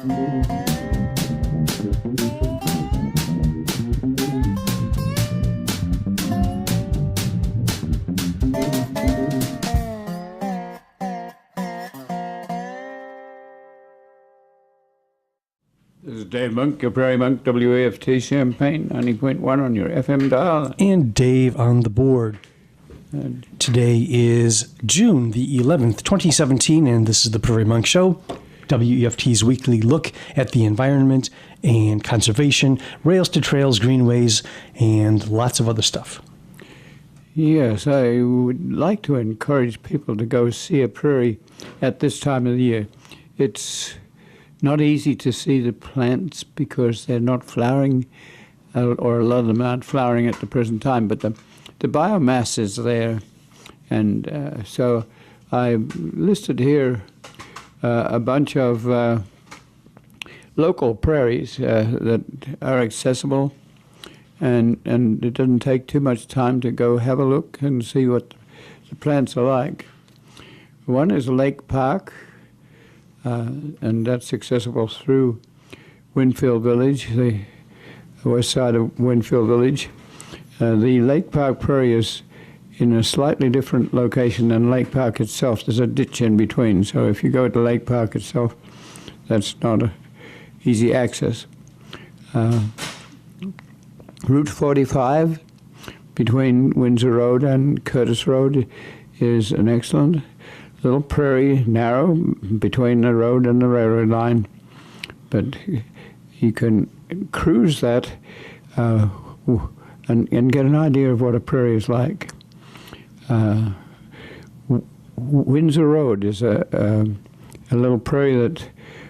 This is Dave Monk, your Prairie Monk, WAFT Champaign, 90.1 on your FM dial. And Dave on the board. Today is June the 11th, 2017, and this is the Prairie Monk Show, WEFT's weekly look at the environment and conservation, rails to trails, greenways, and lots of other stuff. Yes, I would like to encourage people to go see a prairie at this time of the year. It's not easy to see the plants because they're not flowering, or a lot of them aren't flowering at the present time, but the biomass is there. And so I listed here a bunch of local prairies that are accessible, and it doesn't take too much time to go have a look and see what the plants are like. One is Lake Park, and that's accessible through Winfield Village, the west side of Winfield Village. The Lake Park Prairie is in a slightly different location than Lake Park itself. There's a ditch in between, so if you go to Lake Park itself, that's not easy access. Route 45 between Windsor Road and Curtis Road is an excellent little prairie, narrow, between the road and the railroad line, but you can cruise that and get an idea of what a prairie is like. Windsor Road is a little prairie that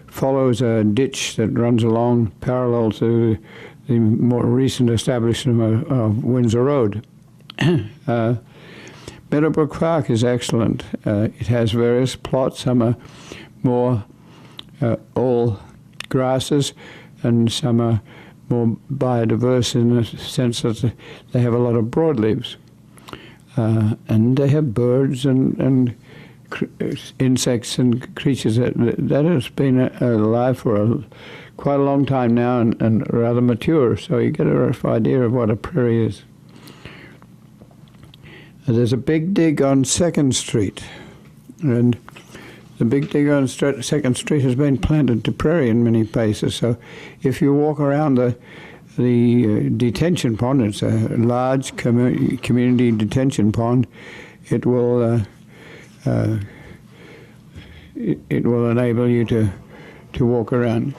follows a ditch that runs along parallel to the more recent establishment of Windsor Road. Meadowbrook Park is excellent. It has various plots. Some are more all grasses, and some are more biodiverse in the sense that they have a lot of broadleaves. And they have birds and insects and creatures that has been alive for quite a long time now and rather mature, so you get a rough idea of what a prairie is. There's a big dig on 2nd Street, and the big dig on 2nd Street has been planted to prairie in many places. So if you walk around the detention pond, it's a large community detention pond, it will enable you to walk around.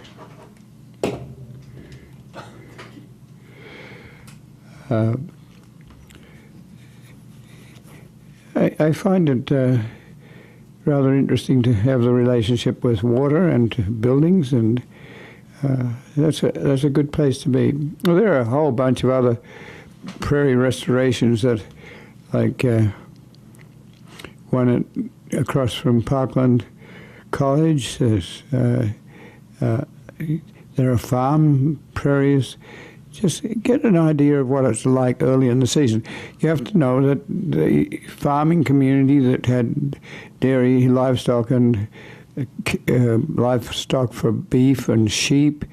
I find it rather interesting to have the relationship with water and buildings, and that's a good place to be. Well, there are a whole bunch of other prairie restorations that, like one across from Parkland College. There are farm prairies. Just get an idea of what it's like early in the season. You have to know that the farming community that had dairy, livestock, and livestock for beef and sheep,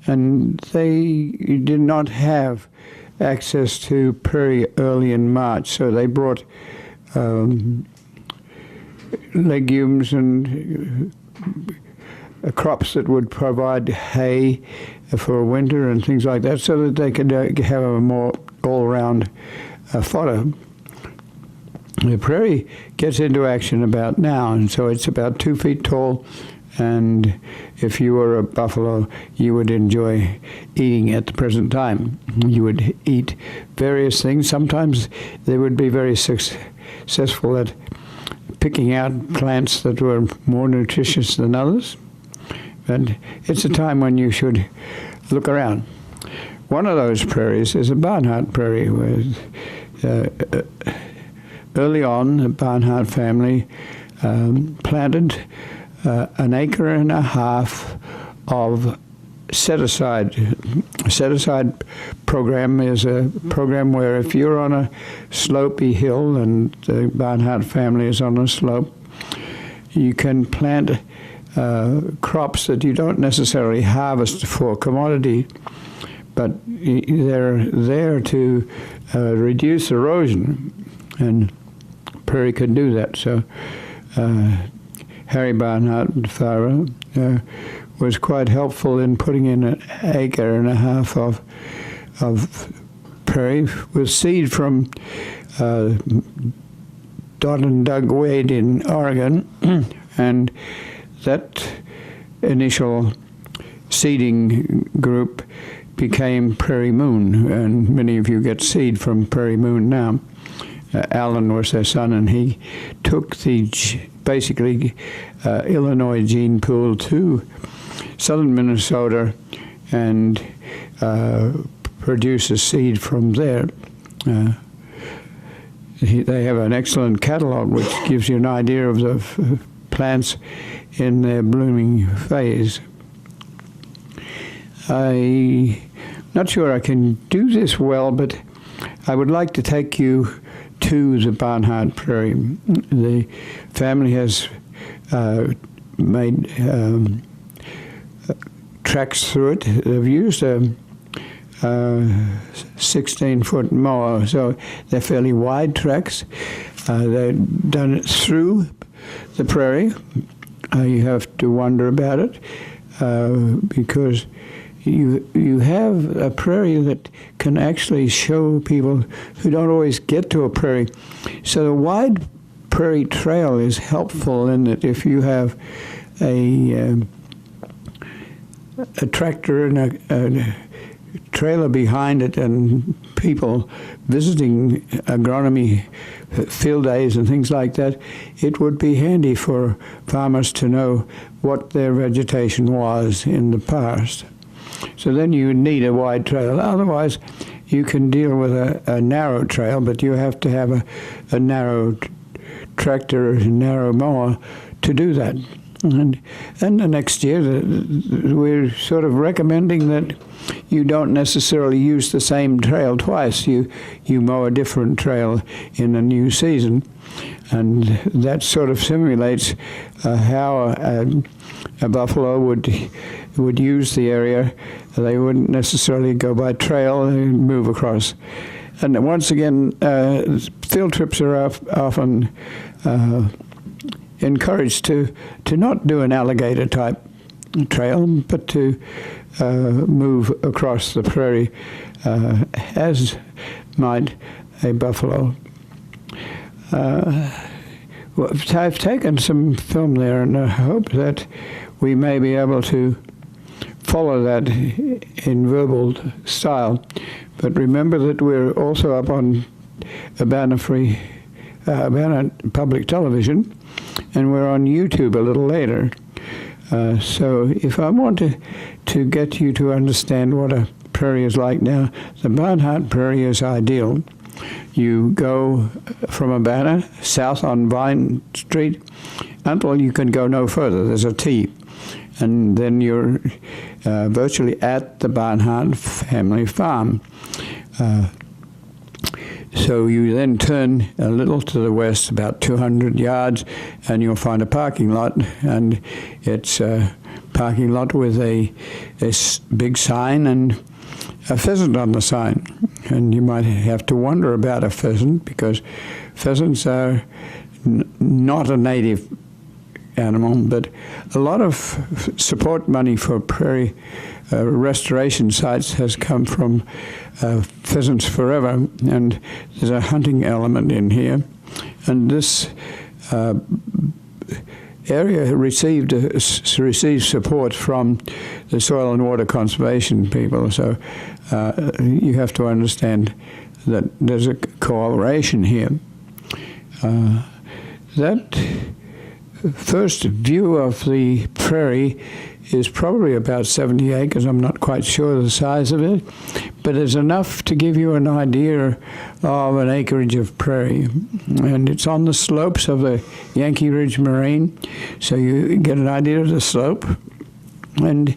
and they did not have access to prairie early in March, so they brought legumes and crops that would provide hay for winter and things like that, so that they could have a more all-round fodder. The prairie gets into action about now, and so it's about 2 feet tall, and if you were a buffalo, you would enjoy eating at the present time. You would eat various things. Sometimes they would be very successful at picking out plants that were more nutritious than others. And it's a time when you should look around. One of those prairies is a Barnhart prairie, where early on the Barnhart family planted 1.5 acres of set-aside. A set-aside program is a program where if you're on a slopey hill, and the Barnhart family is on a slope, you can plant crops that you don't necessarily harvest for commodity, but they're there to reduce erosion, and prairie can do that. So Harry Barnhart Farrer was quite helpful in putting in an acre and a half of prairie with seed from Dot and Doug Wade in Oregon, and that initial seeding group became Prairie Moon, and many of you get seed from Prairie Moon now. Alan was their son, and he took the basically Illinois gene pool to southern Minnesota and produces seed from there. They have an excellent catalog which gives you an idea of the plants in their blooming phase. I'm not sure I can do this well, but I would like to take you to the Barnhart Prairie. The family has made tracks through it. They've used a 16-foot mower, so they're fairly wide tracks. They've done it through the prairie. You have to wonder about it because you have a prairie that can actually show people who don't always get to a prairie. So the wide prairie trail is helpful in that if you have a tractor and a trailer behind it and people visiting agronomy field days and things like that, it would be handy for farmers to know what their vegetation was in the past. So then you need a wide trail. Otherwise, you can deal with a narrow trail, but you have to have a narrow tractor, a narrow mower to do that. And the next year, we're sort of recommending that you don't necessarily use the same trail twice. You mow a different trail in a new season, and that sort of simulates how a buffalo would use the area. They wouldn't necessarily go by trail and move across. And once again, field trips are often encouraged to not do an alligator type trail, but to move across the prairie as might a buffalo. I've taken some film there, and I hope that we may be able to follow that in verbal style. But remember that we're also up on Urbana Public Television, and we're on YouTube a little later. So if I want to get you to understand what a prairie is like now, the Barnhart Prairie is ideal. You go from Urbana south on Vine Street until you can go no further. There's a T. And then you're virtually at the Barnhart family farm. So you then turn a little to the west, about 200 yards, and you'll find a parking lot. And it's a parking lot with a big sign and a pheasant on the sign. And you might have to wonder about a pheasant, because pheasants are not a native animal, but a lot of support money for prairie restoration sites has come from Pheasants Forever, and there's a hunting element in here. And this area received support from the Soil and Water Conservation people, so you have to understand that there's a cooperation here. That first view of the prairie is probably about 70 acres. I'm not quite sure the size of it, but it's enough to give you an idea of an acreage of prairie. And it's on the slopes of the Yankee Ridge Moraine, so you get an idea of the slope. And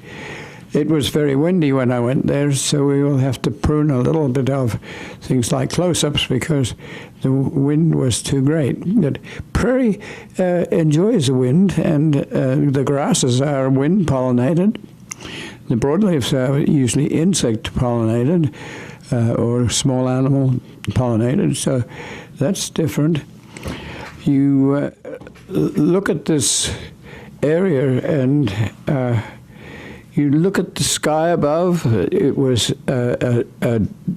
It was very windy when I went there, so we will have to prune a little bit of things like close-ups because the wind was too great. But prairie enjoys the wind, and the grasses are wind-pollinated. The broadleafs are usually insect-pollinated or small animal-pollinated, so that's different. You look at this area and you look at the sky above. It was a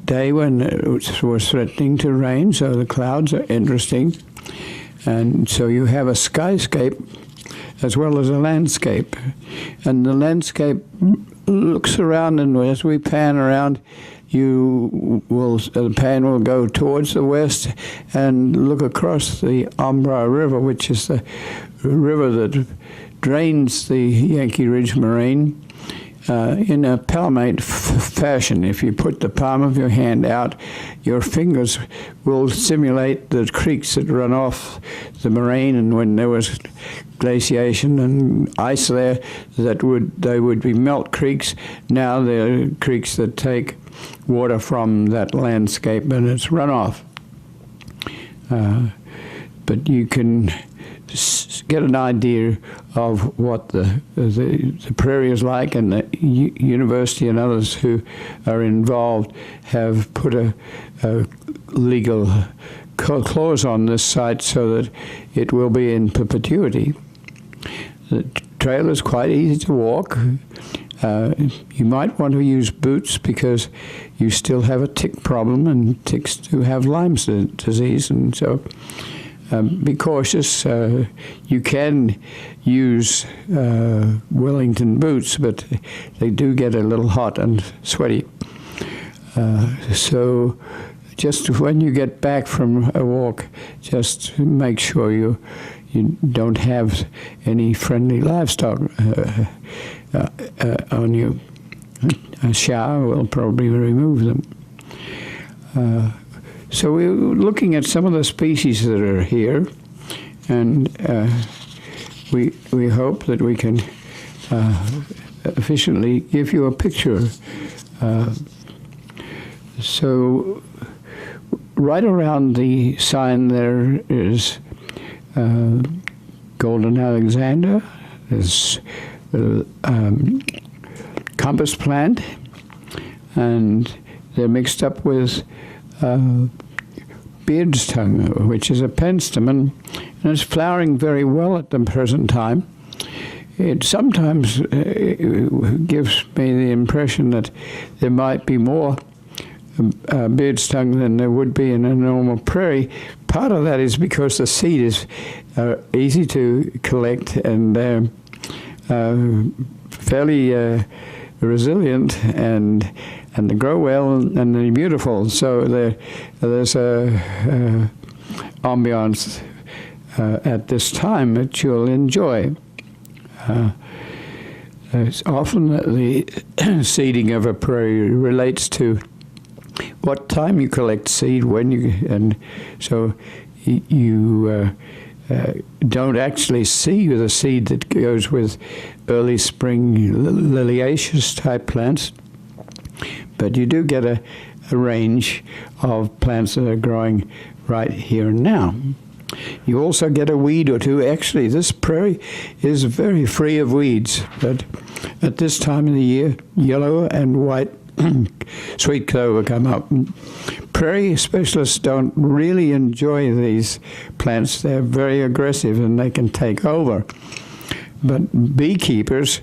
day when it was threatening to rain, so the clouds are interesting. And so you have a skyscape as well as a landscape. And the landscape looks around, and as we pan around, the pan will go towards the west and look across the Ombra River, which is the river that drains the Yankee Ridge Moraine in a palmate fashion. If you put the palm of your hand out, your fingers will simulate the creeks that run off the moraine, and when there was glaciation and ice there, they would be melt creeks. Now they're creeks that take water from that landscape and it's runoff. But you can get an idea of what the prairie is like, and the university and others who are involved have put a legal clause on this site so that it will be in perpetuity. The trail is quite easy to walk. You might want to use boots because you still have a tick problem, and ticks do have Lyme's disease, and so be cautious. You can use Wellington boots, but they do get a little hot and sweaty. So just when you get back from a walk, just make sure you don't have any friendly livestock on you. A shower will probably remove them. So we're looking at some of the species that are here, and we hope that we can efficiently give you a picture. So right around the sign there is Golden Alexander, there's compass plant, and they're mixed up with beard's tongue, which is a penstemon, and it's flowering very well at the present time. It sometimes gives me the impression that there might be more beard's tongue than there would be in a normal prairie. Part of that is because the seed is easy to collect and fairly resilient, and they grow well and they're beautiful. So there's a ambiance at this time that you'll enjoy. It's often the seeding of a prairie relates to what time you collect seed, and so you don't actually see the seed that goes with early spring liliaceous type plants, but you do get a range of plants that are growing right here and now. You also get a weed or two. Actually, this prairie is very free of weeds, but at this time of the year, yellow and white sweet clover come up. Prairie specialists don't really enjoy these plants. They're very aggressive and they can take over. But beekeepers,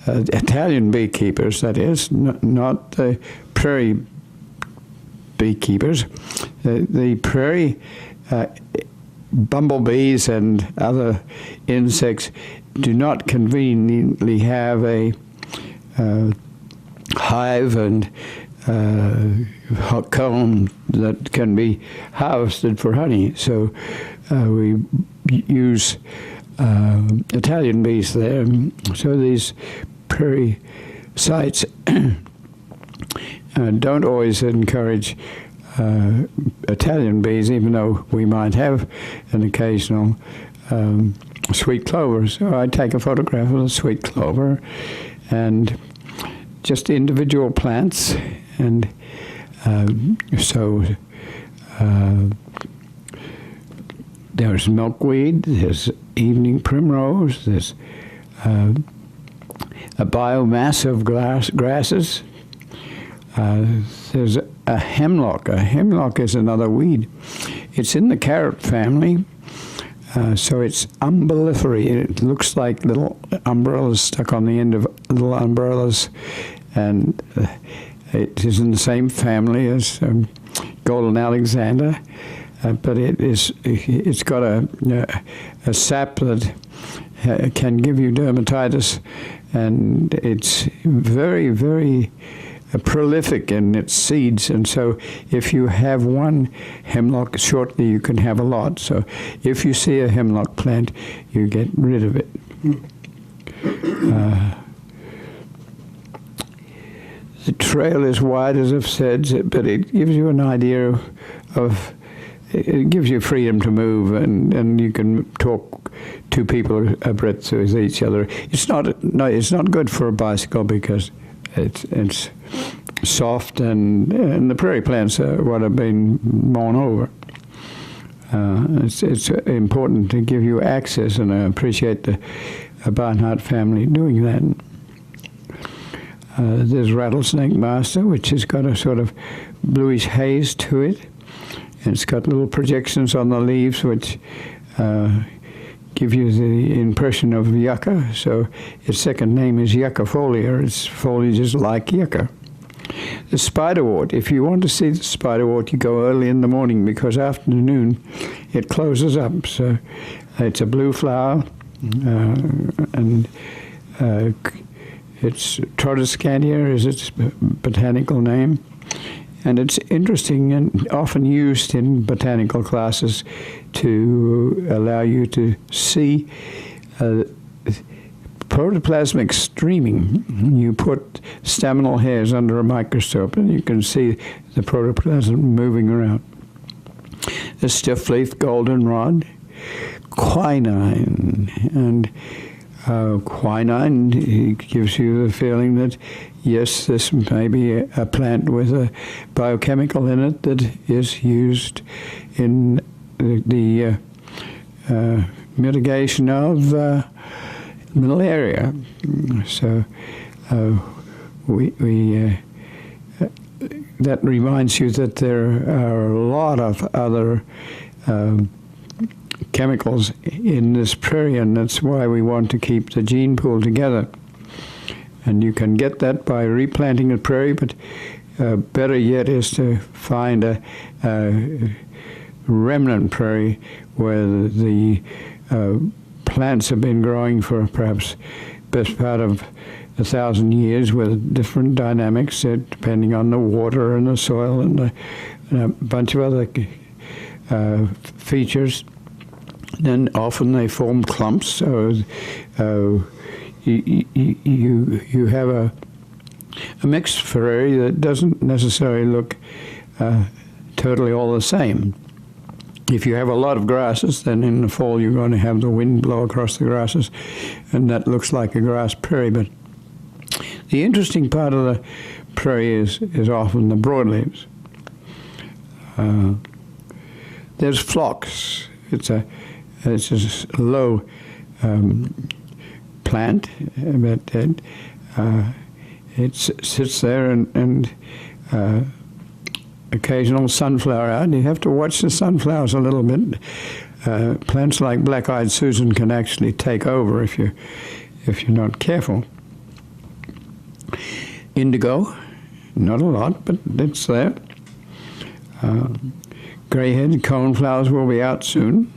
Italian beekeepers, that is, not the prairie beekeepers, the prairie bumblebees and other insects do not conveniently have a hive and comb that can be harvested for honey. So we use Italian bees there. So these prairie sites don't always encourage Italian bees, even though we might have an occasional sweet clover. So I take a photograph of the sweet clover, and just individual plants, and there's milkweed, there's evening primrose, there's a biomass of grasses. There's a hemlock. A hemlock is another weed. It's in the carrot family, so it's umbellifery. It looks like little umbrellas stuck on the end of little umbrellas, and it is in the same family as golden Alexander, but it's got a sap that can give you dermatitis, and it's very, very prolific in its seeds, and so if you have one hemlock, shortly you can have a lot. So if you see a hemlock plant, you get rid of it. The trail is wide, as I've said, but it gives you an idea of, it gives you freedom to move, and you can talk two people abreast with each other. It's not good for a bicycle because it's soft, and the prairie plants are what have been mown over. It's important to give you access, and I appreciate the Barnhart family doing that. There's rattlesnake master, which has got a sort of bluish haze to it, and it's got little projections on the leaves which give you the impression of yucca. So its second name is yucca folia. Its foliage is like yucca. The spiderwort, if you want to see the spiderwort, you go early in the morning, because afternoon it closes up. So it's a blue flower, and it's Trotoscandia is its botanical name. And it's interesting and often used in botanical classes to allow you to see protoplasmic streaming. You put staminal hairs under a microscope and you can see the protoplasm moving around. The stiff-leaf goldenrod, quinine, and quinine gives you the feeling that, yes, this may be a plant with a biochemical in it that is used in the mitigation of malaria. So that reminds you that there are a lot of other chemicals in this prairie, and that's why we want to keep the gene pool together. And you can get that by replanting a prairie, but better yet is to find a remnant prairie where the plants have been growing for perhaps best part of 1,000 years with different dynamics depending on the water and the soil and a bunch of other features. Then often they form clumps, so you have a mixed prairie that doesn't necessarily look totally all the same. If you have a lot of grasses, then in the fall you're going to have the wind blow across the grasses, and that looks like a grass prairie. But the interesting part of the prairie is often the broadleaves. There's phlox. It's a low plant, but it sits there and occasional sunflower out. You have to watch the sunflowers a little bit. Plants like black-eyed Susan can actually take over if you're not careful. Indigo, not a lot, but it's there. Greyhead coneflowers will be out soon,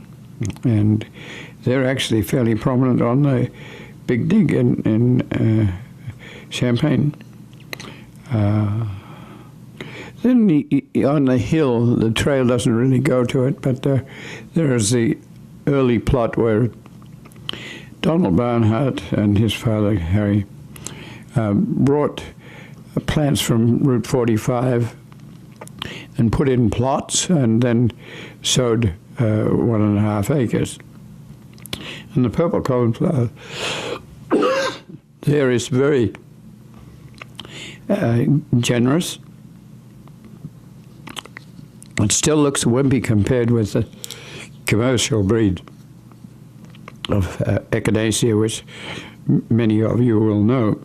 and they're actually fairly prominent on the Big Dig in Champaign. Then on the hill, the trail doesn't really go to it, but there is the early plot where Donald Barnhart and his father, Harry, brought plants from Route 45 and put in plots and then sowed 1.5 acres. And the purple coneflower there is very generous. It still looks wimpy compared with the commercial breed of echinacea, which many of you will know.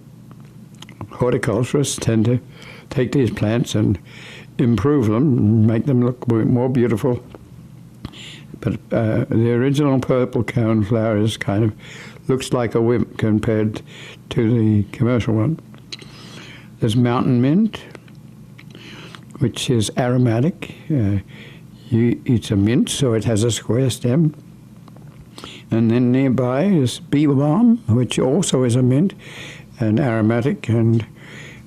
Horticulturists tend to take these plants and improve them, make them look more beautiful. But the original purple cone flower is kind of looks like a wimp compared to the commercial one. There's mountain mint, which is aromatic. It's a mint, so it has a square stem. And then nearby is beaver balm, which also is a mint and aromatic and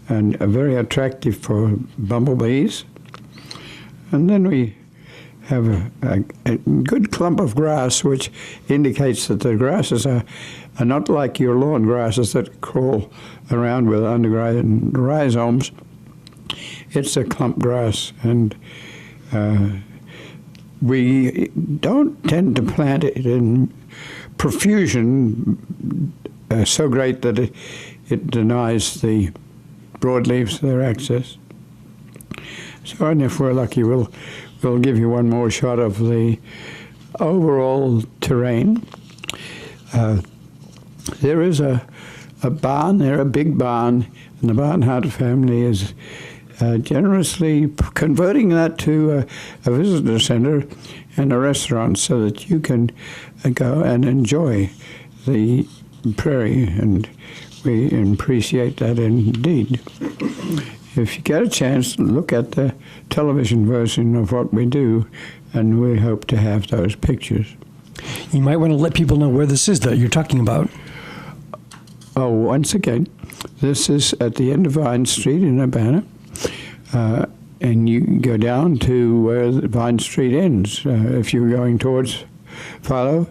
very attractive for bumblebees. And then we have a good clump of grass, which indicates that the grasses are not like your lawn grasses that crawl around with underground rhizomes. It's a clump grass, and we don't tend to plant it in profusion so great that it denies the broadleaves their access. So, and if we're lucky, we'll give you one more shot of the overall terrain. There is a barn there, a big barn, and the Barnhart family is generously converting that to a visitor center and a restaurant so that you can go and enjoy the prairie, and we appreciate that indeed. If you get a chance, look at the television version of what we do, and we hope to have those pictures. You might want to let people know where this is that you're talking about. Oh, once again, this is at the end of Vine Street in Urbana, and you can go down to where Vine Street ends. If you're going towards Philo,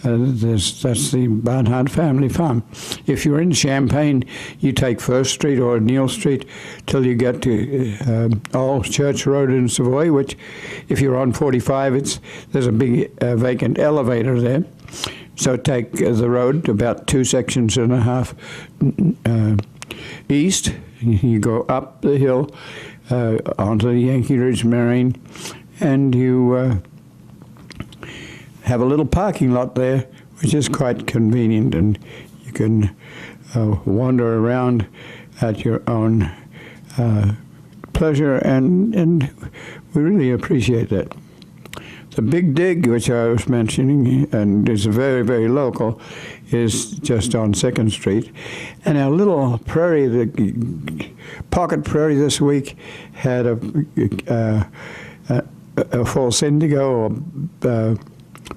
that's the Barnhart family farm. If you're in Champaign, you take First Street or Neal Street till you get to Old Church Road in Savoy, which, if you're on 45, there's a big vacant elevator there. So take the road about 2.5 sections east. You go up the hill onto the Yankee Ridge Marine, and you have a little parking lot there, which is quite convenient, and you can wander around at your own pleasure, and we really appreciate that. The Big Dig, which I was mentioning, and is very, very local, is just on 2nd Street. And our little prairie, the pocket prairie this week, had a false indigo or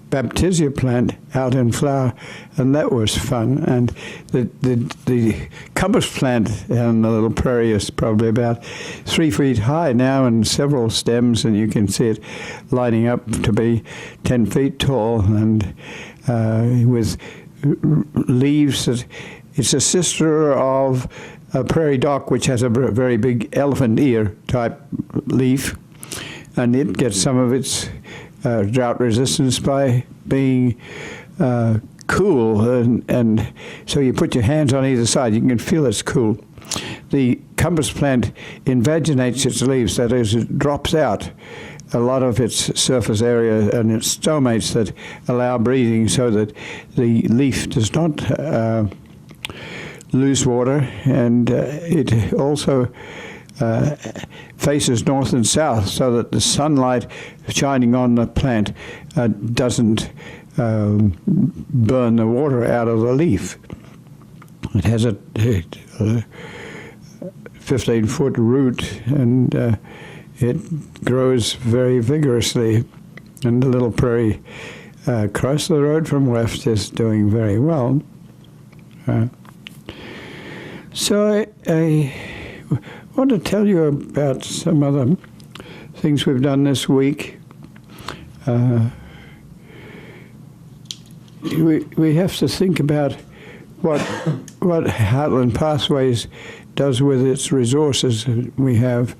baptisia plant out in flower, and that was fun. And the compass plant on the little prairie is probably about 3 feet high now, and several stems, and you can see it lining up to be 10 feet tall, and with leaves that it's a sister of a prairie dock, which has a very big elephant ear type leaf, and it gets some of its drought resistance by being cool, and so you put your hands on either side, you can feel it's cool. The compass plant invaginates its leaves, that is, it drops out a lot of its surface area and its stomates that allow breathing, so that the leaf does not lose water, and it also faces north and south, so that the sunlight shining on the plant doesn't burn the water out of the leaf. It has a 15-foot root, and it grows very vigorously. And the little prairie across the road from West is doing very well. So I want to tell you about some other things we've done this week. We have to think about what Heartland Pathways does with its resources. We have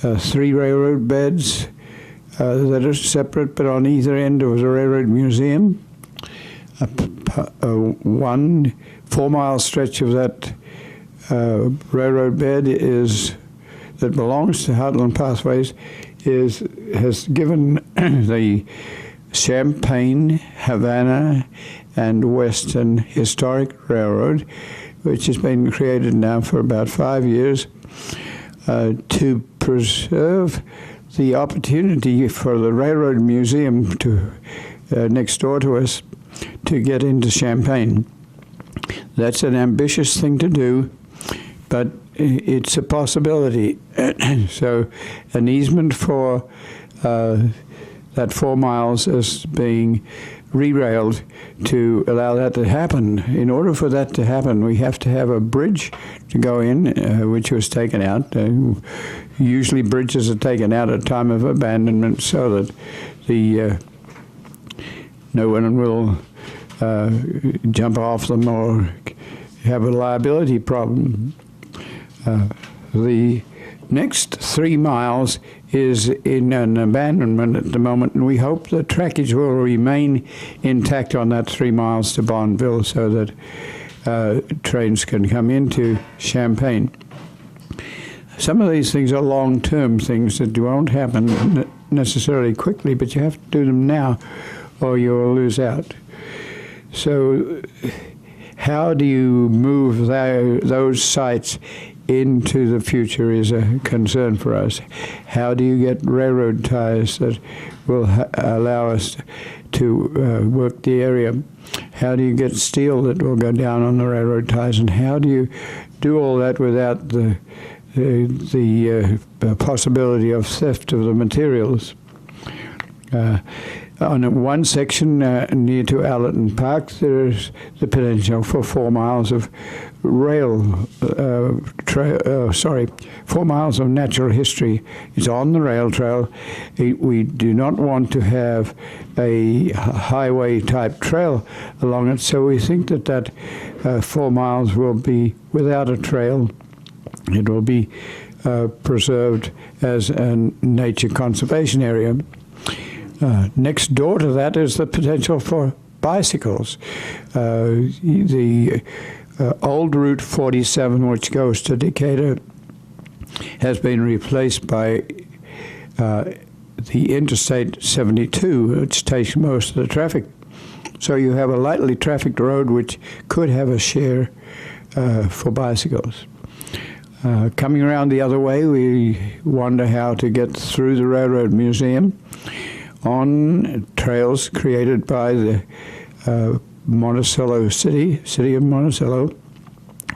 3 railroad beds that are separate, but on either end there was a railroad museum. 1 4-mile stretch of that railroad bed that belongs to Heartland Pathways has given the Champaign, Havana, and Western Historic Railroad, which has been created now for about 5 years, to preserve the opportunity for the Railroad Museum next door to us to get into Champaign. That's an ambitious thing to do, but it's a possibility. So an easement for that 4 miles is being re-railed to allow that to happen. In order for that to happen, we have to have a bridge to go in, which was taken out. Usually bridges are taken out at time of abandonment so that no one will jump off them or have a liability problem. The next 3 miles is in an abandonment at the moment, and we hope the trackage will remain intact on that 3 miles to Bonneville so that trains can come into Champaign. Some of these things are long-term things that won't happen necessarily quickly, but you have to do them now or you'll lose out. So how do you move those sites into the future is a concern for us. How do you get railroad ties that will allow us to work the area? How do you get steel that will go down on the railroad ties? And how do you do all that without the possibility of theft of the materials? On one section near to Allerton Park, there's the potential for 4 miles of 4 miles of natural history. It's on the rail trail. We do not want to have a highway-type trail along it, so we think that 4 miles will be without a trail. It will be preserved as a nature conservation area. Next door to that is the potential for bicycles. The old Route 47, which goes to Decatur, has been replaced by the Interstate 72, which takes most of the traffic. So you have a lightly trafficked road which could have a share for bicycles. Coming around the other way, we wonder how to get through the Railroad Museum on trails created by the Monticello city of Monticello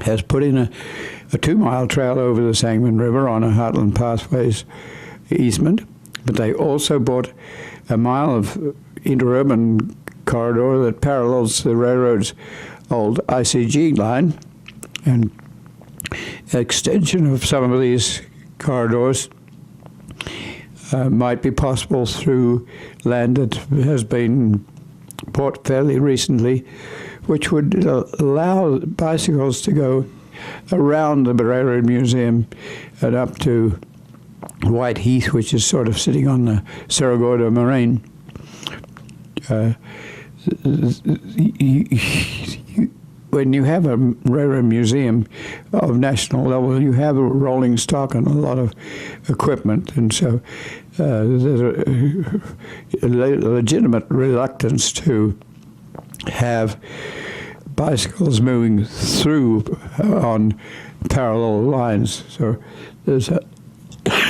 has put in a 2-mile trail over the Sangamon River on a Heartland Pathways easement, but they also bought a mile of interurban corridor that parallels the railroad's old ICG line, and extension of some of these corridors might be possible through land that has been bought fairly recently, which would allow bicycles to go around the Railroad Museum and up to White Heath, which is sort of sitting on the Cerro Gordo Moraine. When you have a railroad museum of national level, you have a rolling stock and a lot of equipment, and so there's a legitimate reluctance to have bicycles moving through on parallel lines. So there's a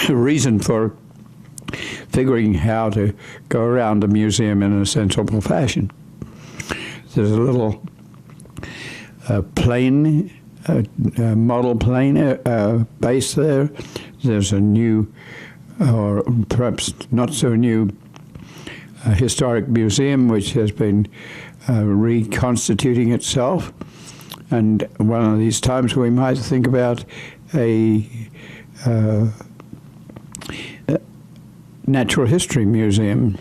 reason for figuring how to go around the museum in a sensible fashion. There's a little plane, model plane base there. There's a new, or perhaps not so new, historic museum which has been reconstituting itself. And one of these times we might think about a natural history museum,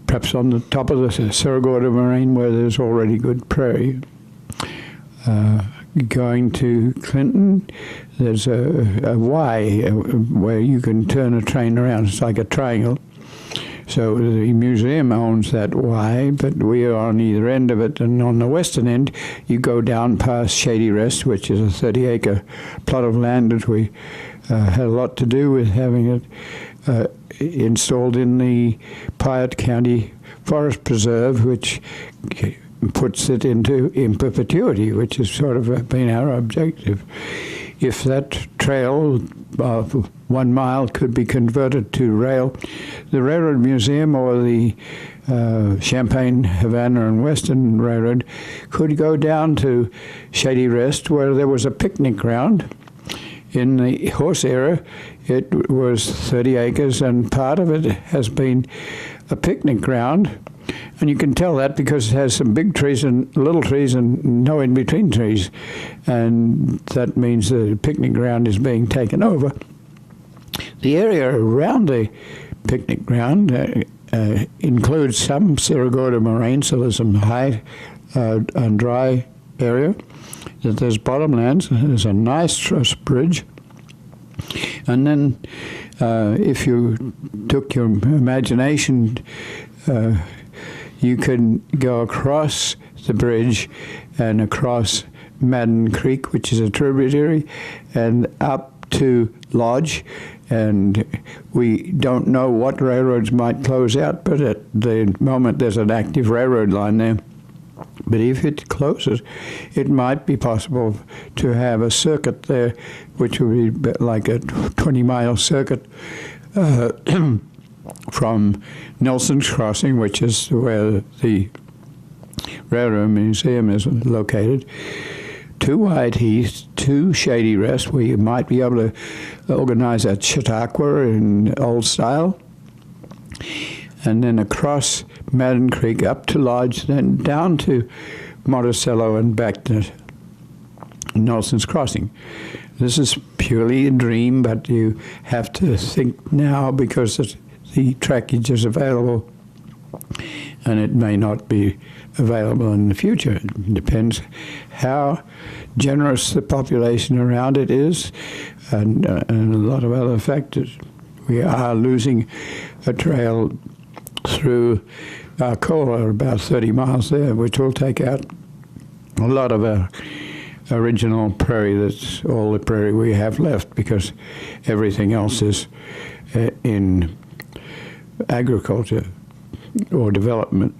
perhaps on the top of the Cerro Gordo Moraine where there's already good prairie. Going to Clinton, there's a Y where you can turn a train around. It's like a triangle. So the museum owns that Y, but we are on either end of it. And on the western end, you go down past Shady Rest, which is a 30-acre plot of land that we had a lot to do with having it installed in the Piatt County Forest Preserve, which puts it in perpetuity, which has sort of been our objective. If that trail of 1 mile could be converted to rail, the Railroad Museum or the Champaign, Havana, and Western Railroad could go down to Shady Rest, where there was a picnic ground. In the horse era, it was 30 acres, and part of it has been a picnic ground. And you can tell that because it has some big trees and little trees and no in-between trees. And that means the picnic ground is being taken over. The area around the picnic ground includes some Sirigorda moraine, so there's some high and dry area. There's bottomlands. There's a nice truss bridge. And then if you took your imagination, you can go across the bridge and across Madden Creek, which is a tributary, and up to Lodge. And we don't know what railroads might close out, but at the moment there's an active railroad line there. But if it closes, it might be possible to have a circuit there, which would be like a 20-mile circuit from Nelson's Crossing, which is where the Railroad Museum is located, to Whiteheath, to Shady Rest, where you might be able to organize a Chautauqua in old style, and then across Madden Creek up to Lodge, then down to Monticello and back to Nelson's Crossing. This is purely a dream, but you have to think now because the trackage is available, and it may not be available in the future. It depends how generous the population around it is, and a lot of other factors. We are losing a trail through Arcola, about 30 miles there, which will take out a lot of our original prairie. That's all the prairie we have left, because everything else is in agriculture or development.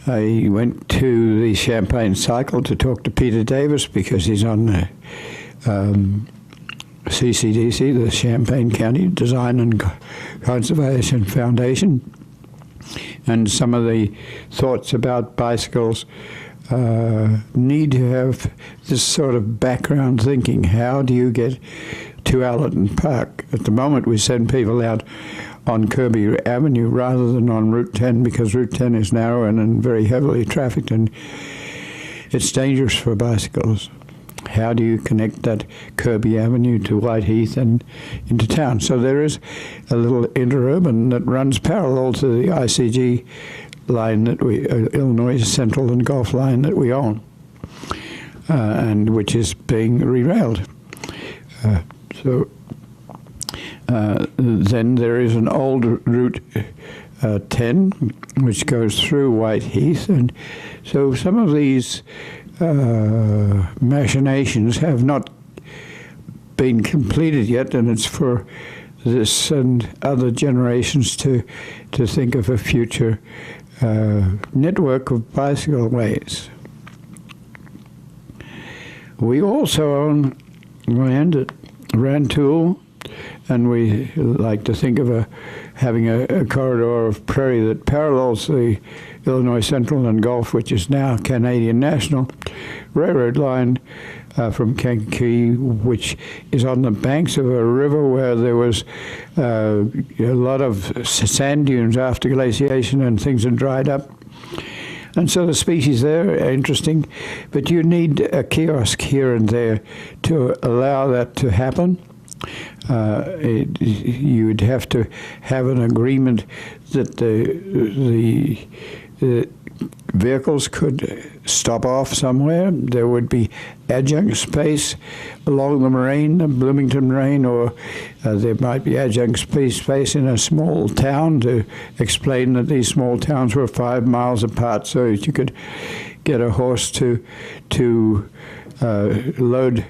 I went to the Champaign Cycle to talk to Peter Davis because he's on the CCDC, the Champaign County Design and Conservation Foundation, and some of the thoughts about bicycles need to have this sort of background thinking. How do you get to Allerton Park? At the moment, we send people out on Kirby Avenue rather than on Route 10 because Route 10 is narrow and very heavily trafficked, and it's dangerous for bicycles. How do you connect that Kirby Avenue to Whiteheath and into town? So there is a little interurban that runs parallel to the ICG line that Illinois Central and Gulf line that we own, and which is being re-railed. Then there is an old Route 10, which goes through Whiteheath, and so some of these machinations have not been completed yet, and it's for this and other generations to think of a future network of bicycle ways. We also own land at Rantoul, and we like to think of having a corridor of prairie that parallels the Illinois Central and Gulf, which is now Canadian National Railroad line from Kankakee, which is on the banks of a river where there was a lot of sand dunes after glaciation and things had dried up. And so the species there are interesting, but you need a kiosk here and there to allow that to happen. You would have to have an agreement that the vehicles could stop off somewhere. There would be adjunct space along the moraine, the Bloomington Moraine, or there might be adjunct space in a small town to explain that these small towns were 5 miles apart, so that you could get a horse to load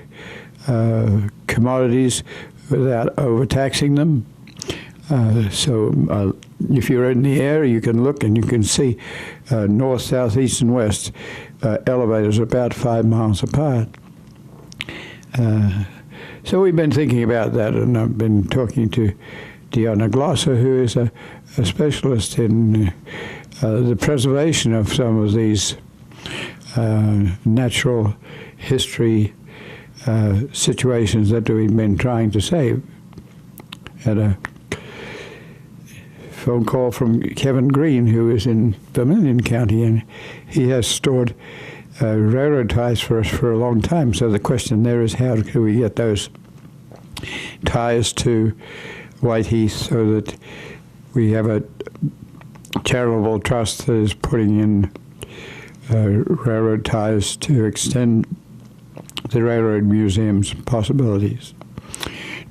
commodities without overtaxing them. So if you're in the air, you can look and you can see north, south, east, and west elevators about 5 miles apart. So we've been thinking about that, and I've been talking to Deanna Glosser, who is a specialist in the preservation of some of these natural history situations that we've been trying to save. Had a phone call from Kevin Green, who is in Vermilion County, and he has stored railroad ties for us for a long time. So the question there is, how do we get those ties to Whiteheath so that we have a charitable trust that is putting in railroad ties to extend the Railroad Museum's possibilities.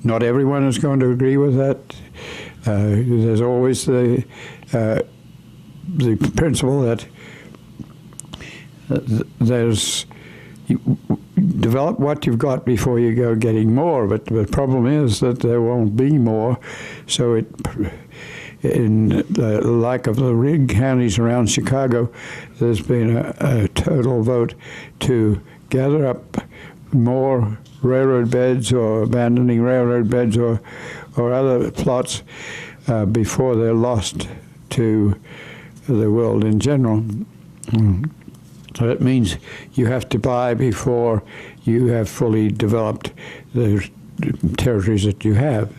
Not everyone is going to agree with that. There's always the principle that you develop what you've got before you go getting more. But the problem is that there won't be more. So in the like of the rig counties around Chicago, there's been a total vote to gather up more railroad beds or abandoning railroad beds or other plots before they're lost to the world in general. So that means you have to buy before you have fully developed the territories that you have.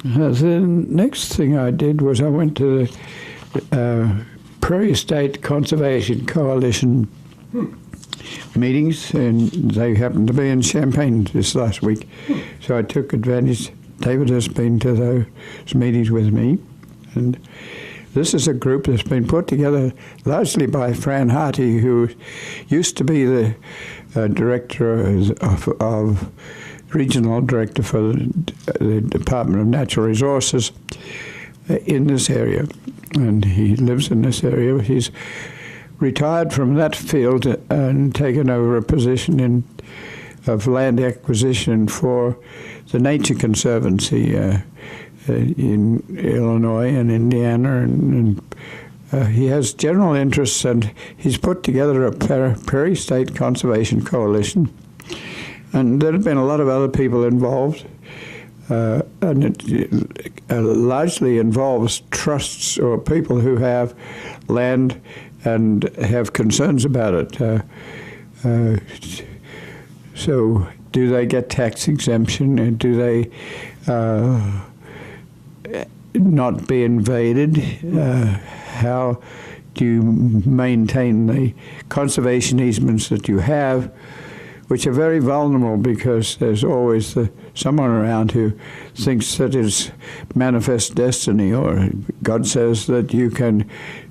The next thing I did was I went to the Prairie State Conservation Coalition meetings, and they happened to be in Champaign this last week. So I took advantage. David has been to those meetings with me, and this is a group that's been put together largely by Fran Harty, who used to be the director of regional director for the Department of Natural Resources in this area, and he lives in this area. He's retired from that field and taken over a position of land acquisition for the Nature Conservancy in Illinois and Indiana, and he has general interests, and he's put together a Prairie State Conservation Coalition, and there have been a lot of other people involved, and it largely involves trusts or people who have land and have concerns about it. So do they get tax exemption, and do they not be invaded? How do you maintain the conservation easements that you have, which are very vulnerable because there's always someone around who thinks that it's manifest destiny, or God says that you can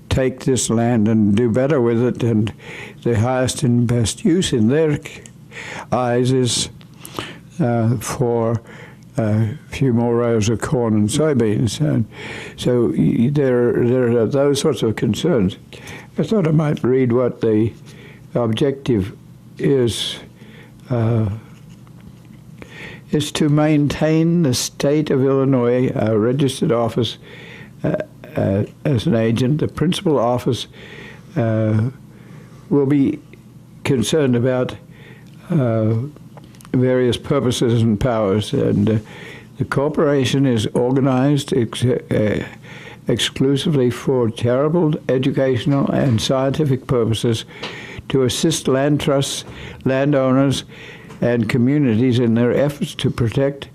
take this land and do better with it, and the highest and best use in their eyes is for a few more rows of corn and soybeans. And so there are those sorts of concerns. I thought I might read what the objective is to maintain the state of Illinois, a registered office as an agent. The principal office will be concerned about various purposes and powers, and the corporation is organized exclusively for charitable, educational, and scientific purposes to assist land trusts, landowners, and communities in their efforts to protect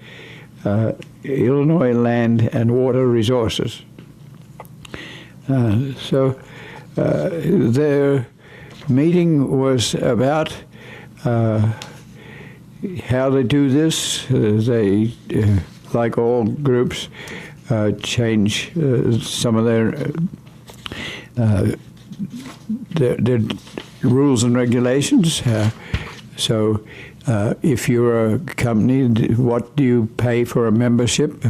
Illinois land and water resources. So their meeting was about how they do this. They, like all groups, change some of their rules and regulations. So if you're a company, what do you pay for a membership?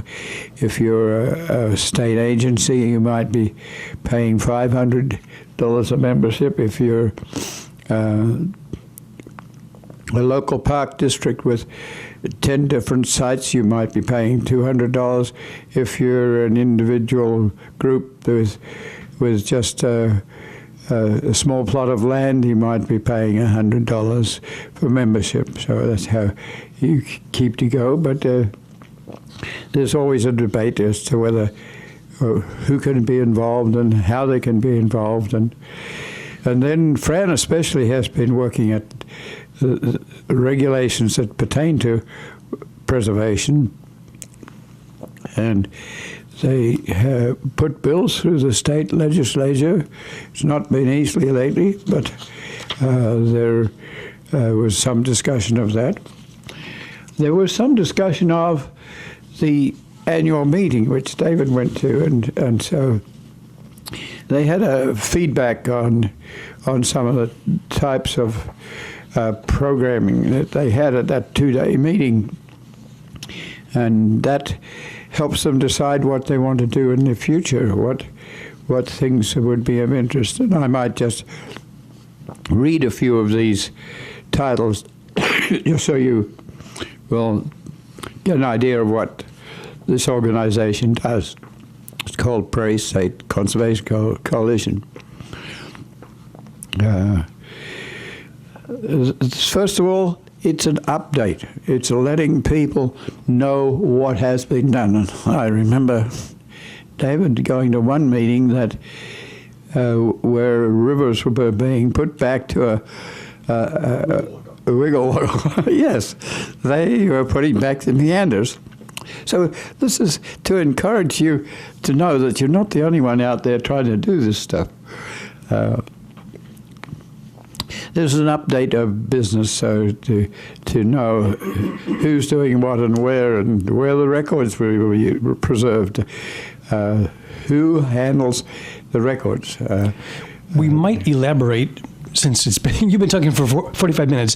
If you're a state agency, you might be paying $500 a membership. If you're a local park district with 10 different sites, you might be paying $200. If you're an individual group with just a small plot of land, you might be paying $100 for membership. So that's how you keep to go. But there's always a debate as to whether who can be involved and how they can be involved. And then Fran especially has been working at regulations that pertain to preservation, and they have put bills through the state legislature. It's not been easily lately, but there was some discussion of that. There was some discussion of the annual meeting, which David went to, and so they had a feedback on some of the types of programming that they had at that 2-day meeting, and that helps them decide what they want to do in the future, what things would be of interest. And I might just read a few of these titles just so you will get an idea of what this organization does. It's called Prairie State Conservation Coalition. First of all, it's an update. It's letting people know what has been done. And I remember David going to one meeting that where rivers were being put back to a wiggle waggle. Yes, they were putting back the meanders. So this is to encourage you to know that you're not the only one out there trying to do this stuff. There's an update of business, so to know who's doing what and where the records were preserved, who handles the records. We might elaborate, since you've been talking for 45 minutes.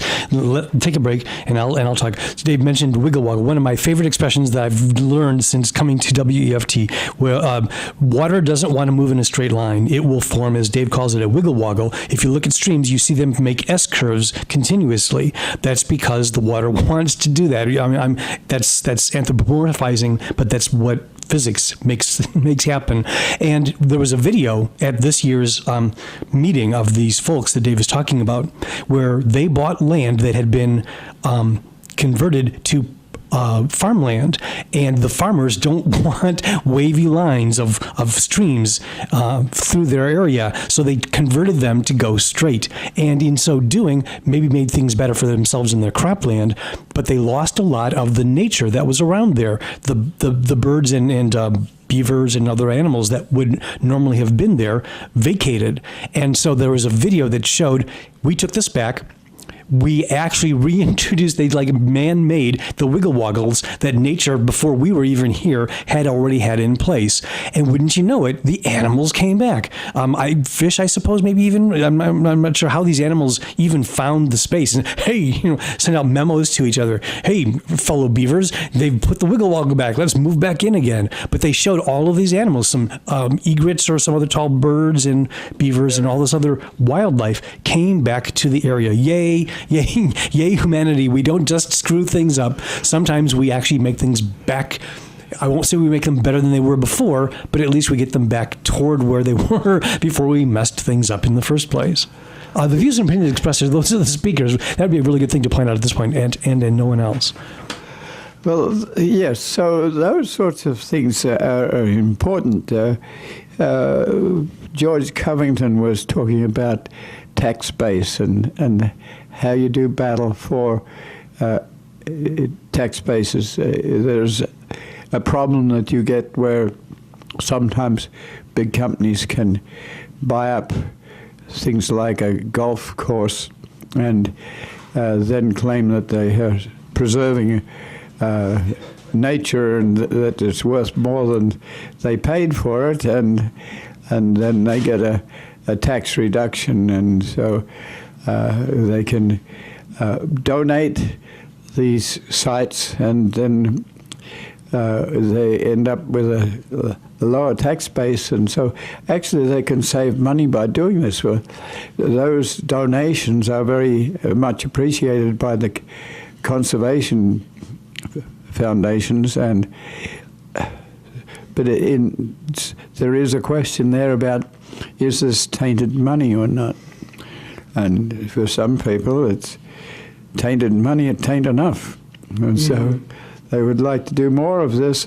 Take a break, and I'll talk. So Dave mentioned wiggle woggle, one of my favorite expressions that I've learned since coming to WEFT, where water doesn't want to move in a straight line. It will form, as Dave calls it, a wiggle woggle. If you look at streams, you see them make S curves continuously. That's because the water wants to do that. I mean, that's anthropomorphizing, but that's what physics makes happen. And there was a video at this year's meeting of these folks that Dave was talking about, where they bought land that had been converted to farmland, and the farmers don't want wavy lines of streams through their area, so they converted them to go straight, and in so doing maybe made things better for themselves in their cropland, but they lost a lot of the nature that was around there, the birds and beavers and other animals that would normally have been there vacated. And so there was a video that showed, we took this back, we actually reintroduced, they like man-made the wiggle woggles that nature, before we were even here, had already had in place. And wouldn't you know it, the animals came back. Fish, I suppose, maybe even, I'm not sure how these animals even found the space. And hey, send out memos to each other. Hey, fellow beavers, they've put the wiggle woggle back. Let's move back in again. But they showed all of these animals, some egrets or some other tall birds and beavers and all this other wildlife came back to the area. Yay, humanity. We don't just screw things up. Sometimes we actually make things back. I won't say we make them better than they were before, but at least we get them back toward where they were before we messed things up in the first place. The views and opinions expressed, those are the speakers. That would be a really good thing to point out at this point, and no one else. Well, yes, so those sorts of things are important. George Covington was talking about tax base and how you do battle for tax bases. There's a problem that you get where sometimes big companies can buy up things like a golf course and then claim that they are preserving nature and that it's worth more than they paid for it, and then they get a tax reduction, and so they can donate these sites, and then they end up with a lower tax base, and so actually they can save money by doing this. Well, those donations are very much appreciated by the conservation foundations, but there is a question there about, is this tainted money or not? And for some people, it's tainted money, it tain't enough. And so they would like to do more of this,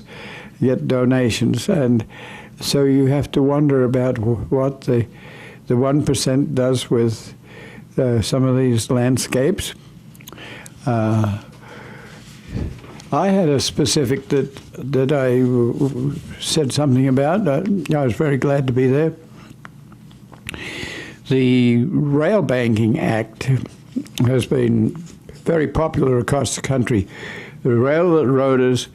get donations. And so you have to wonder about what the 1% does with some of these landscapes. I had a specific that I said something about. I was very glad to be there. The Rail Banking Act has been very popular across the country. The railroaders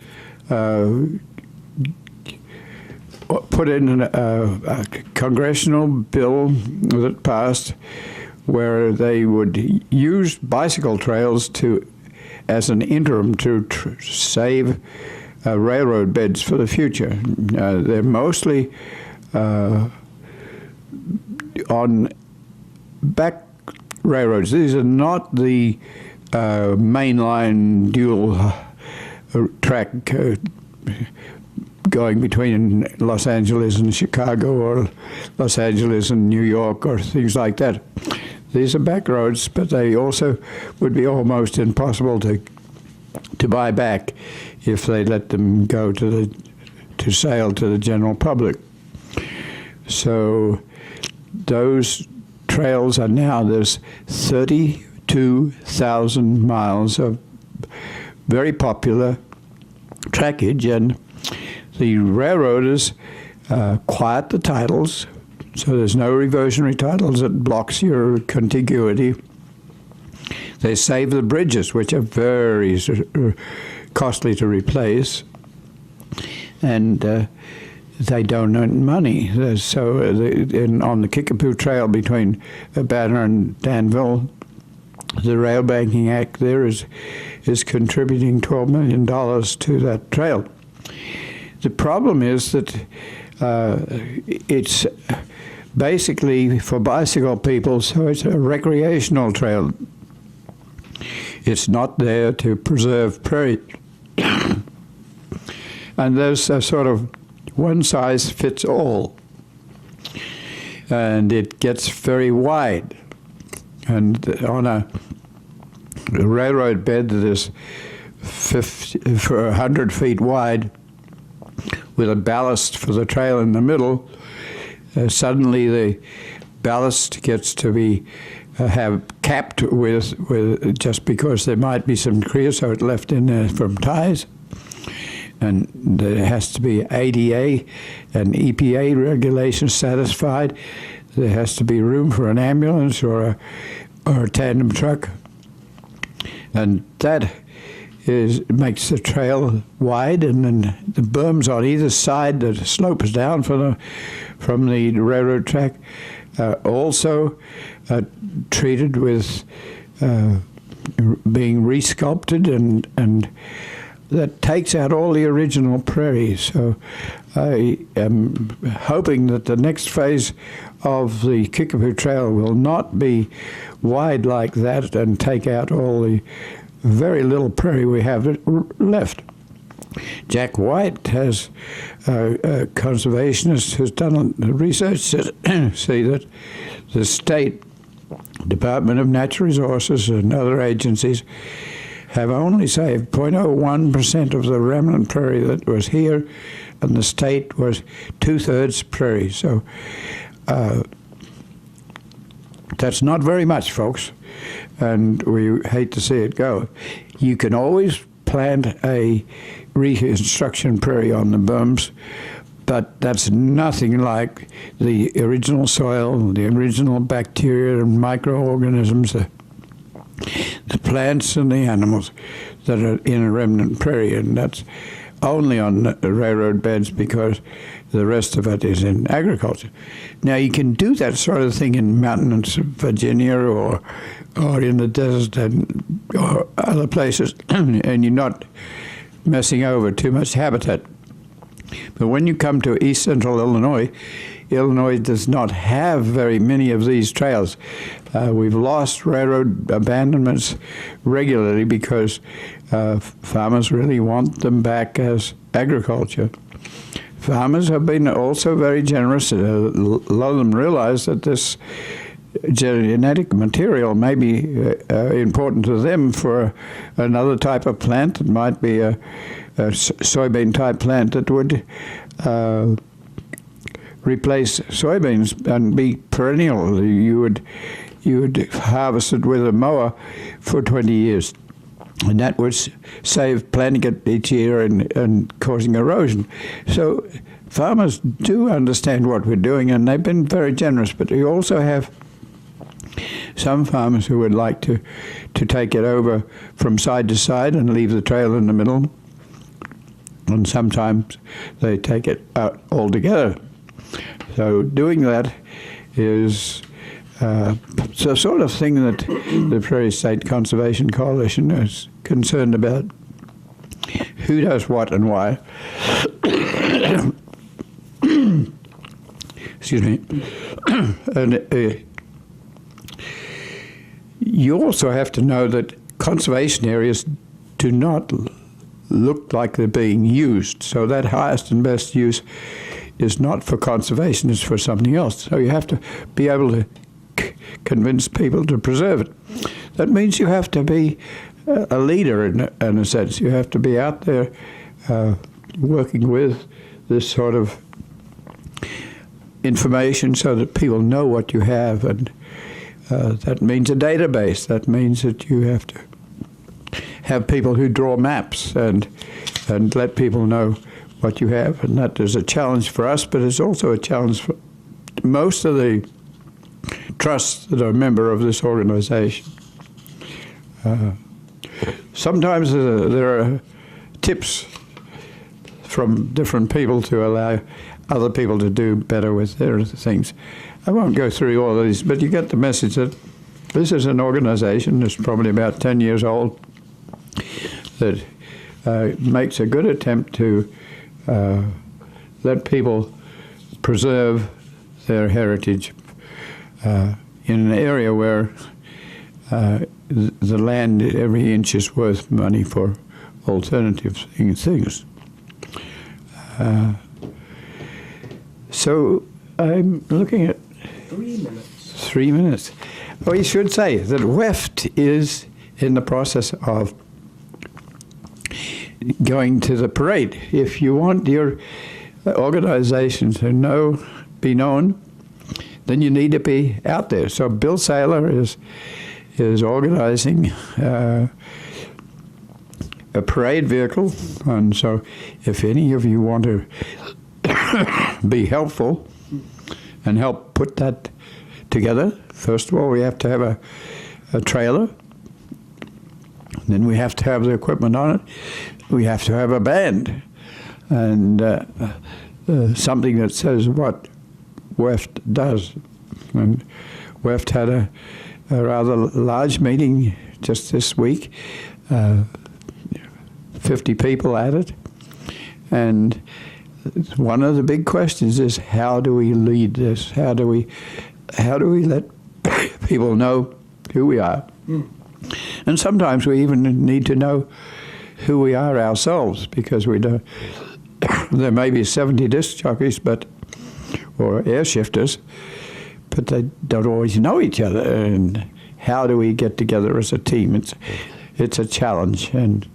put in a congressional bill that passed where they would use bicycle trails as an interim to save railroad beds for the future. They're mostly on back railroads. These are not the mainline dual track going between Los Angeles and Chicago, or Los Angeles and New York, or things like that. These are back roads, but they also would be almost impossible to buy back if they let them go to sale to the general public. So those trails are now, there's 32,000 miles of very popular trackage, and the railroaders quiet the titles, so there's no reversionary titles that blocks your contiguity. They save the bridges, which are very costly to replace, and they donate money. So on the Kickapoo Trail between Banner and Danville, the Rail Banking Act there is contributing $12 million to that trail. The problem is that it's basically for bicycle people, so it's a recreational trail. It's not there to preserve prairie. And there's a sort of one size fits all. And it gets very wide. And on a railroad bed that is 100 feet wide, with a ballast for the trail in the middle, suddenly the ballast gets to be have capped with just because there might be some creosote left in there from ties, and there has to be ADA and EPA regulations satisfied. There has to be room for an ambulance or a tandem truck, and that makes the trail wide, and then the berms on either side that slopes down from the railroad track also treated with being resculpted, and that takes out all the original prairie. So I am hoping that the next phase of the Kickapoo Trail will not be wide like that and take out all the very little prairie we have left. Jack White has a conservationist who's done research to see that the state Department of Natural Resources and other agencies have only saved 0.01% of the remnant prairie that was here, and the state was 2/3 prairie. So that's not very much, folks, and we hate to see it go. You can always plant a reconstruction prairie on the berms, but that's nothing like the original soil, the original bacteria and microorganisms, the plants and the animals that are in a remnant prairie, and that's only on railroad beds because the rest of it is in agriculture. Now, you can do that sort of thing in mountainous Virginia or in the desert or other places, and you're not messing over too much habitat. But when you come to east central Illinois, Illinois does not have very many of these trails. We've lost railroad abandonments regularly because farmers really want them back as agriculture. Farmers have been also very generous. A lot of them realize that this genetic material may be important to them for another type of plant. It might be a soybean type plant that would replace soybeans and be perennial. You would harvest it with a mower for 20 years. And that would save planting it each year and causing erosion. So farmers do understand what we're doing, and they've been very generous. But we also have some farmers who would like to take it over from side to side and leave the trail in the middle. And sometimes they take it out altogether. So doing that is the sort of thing that the Prairie State Conservation Coalition is concerned about. Who does what and why. Excuse me. And you also have to know that conservation areas do not look like they're being used. So that highest and best use is not for conservation, it's for something else. So you have to be able to convince people to preserve it. That means you have to be a leader in a sense. You have to be out there working with this sort of information so that people know what you have, and that means a database. That means that you have to have people who draw maps and let people know what you have, and that is a challenge for us, but it's also a challenge for most of the trusts that are a member of this organization. Sometimes there are tips from different people to allow other people to do better with their things. I won't go through all of these, but you get the message that this is an organization that's probably about 10 years old that makes a good attempt to let people preserve their heritage in an area where the land, every inch is worth money for alternative things. So I'm looking at 3 minutes. 3 minutes. We should say that WEFT is in the process of going to the parade. If you want your organization to be known, then you need to be out there. So Bill Saylor is organizing a parade vehicle, and so if any of you want to be helpful and help put that together, first of all, we have to have a trailer. Then we have to have the equipment on it. We have to have a band and something that says what WEFT does. And WEFT had a rather large meeting just this week, 50 people at it. And one of the big questions is, how do we lead this? How do we let people know who we are? And sometimes we even need to know who we are ourselves, because we don't. There may be 70 disc jockeys, or air shifters, but they don't always know each other. And how do we get together as a team? It's a challenge, and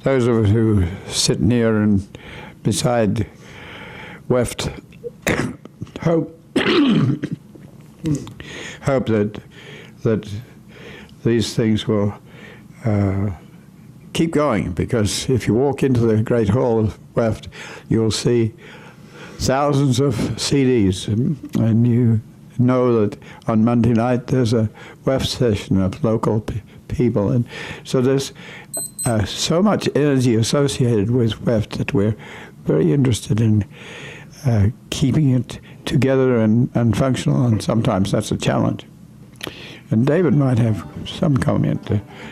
those of us who sit near and beside WEFT hope that these things will keep going, because if you walk into the Great Hall of WEFT, you'll see thousands of CDs, and know that on Monday night there's a WEF session of local people, and so there's so much energy associated with WEF that we're very interested in keeping it together and functional, and sometimes that's a challenge. And David might have some comment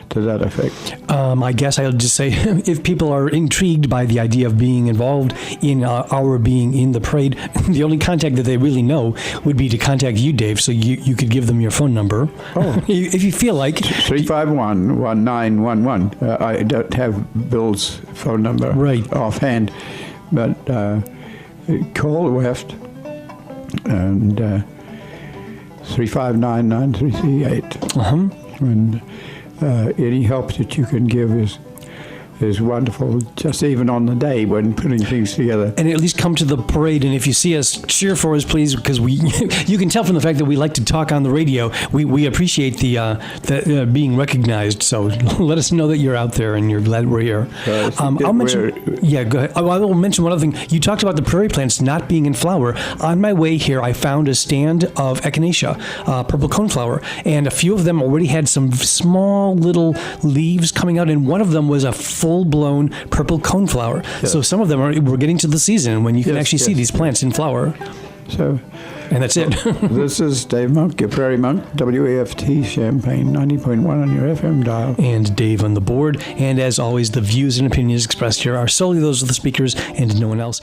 to that effect. I guess I'll just say, if people are intrigued by the idea of being involved in our being in the parade, the only contact that they really know would be to contact you, Dave, so you could give them your phone number. Oh. If you feel like. 351-1911. I don't have Bill's phone number offhand, but call West and 359-9338. And any help that you can give is wonderful, just even on the day when putting things together. And at least come to the parade, and if you see us, cheer for us, please, because you can tell from the fact that we like to talk on the radio. We appreciate the being recognized. So let us know that you're out there and you're glad we're here. I'll mention. Yeah, go ahead. I will mention one other thing. You talked about the prairie plants not being in flower. On my way here, I found a stand of echinacea, purple coneflower, and a few of them already had some small little leaves coming out, and one of them was a full-blown purple coneflower. Yes. So some of them we're getting to the season when you can actually see these plants in flower. So, and that's it. This is Dave Monk, your Prairie Monk, WAFT Champaign, 90.1 on your FM dial. And Dave on the board. And as always, the views and opinions expressed here are solely those of the speakers and no one else.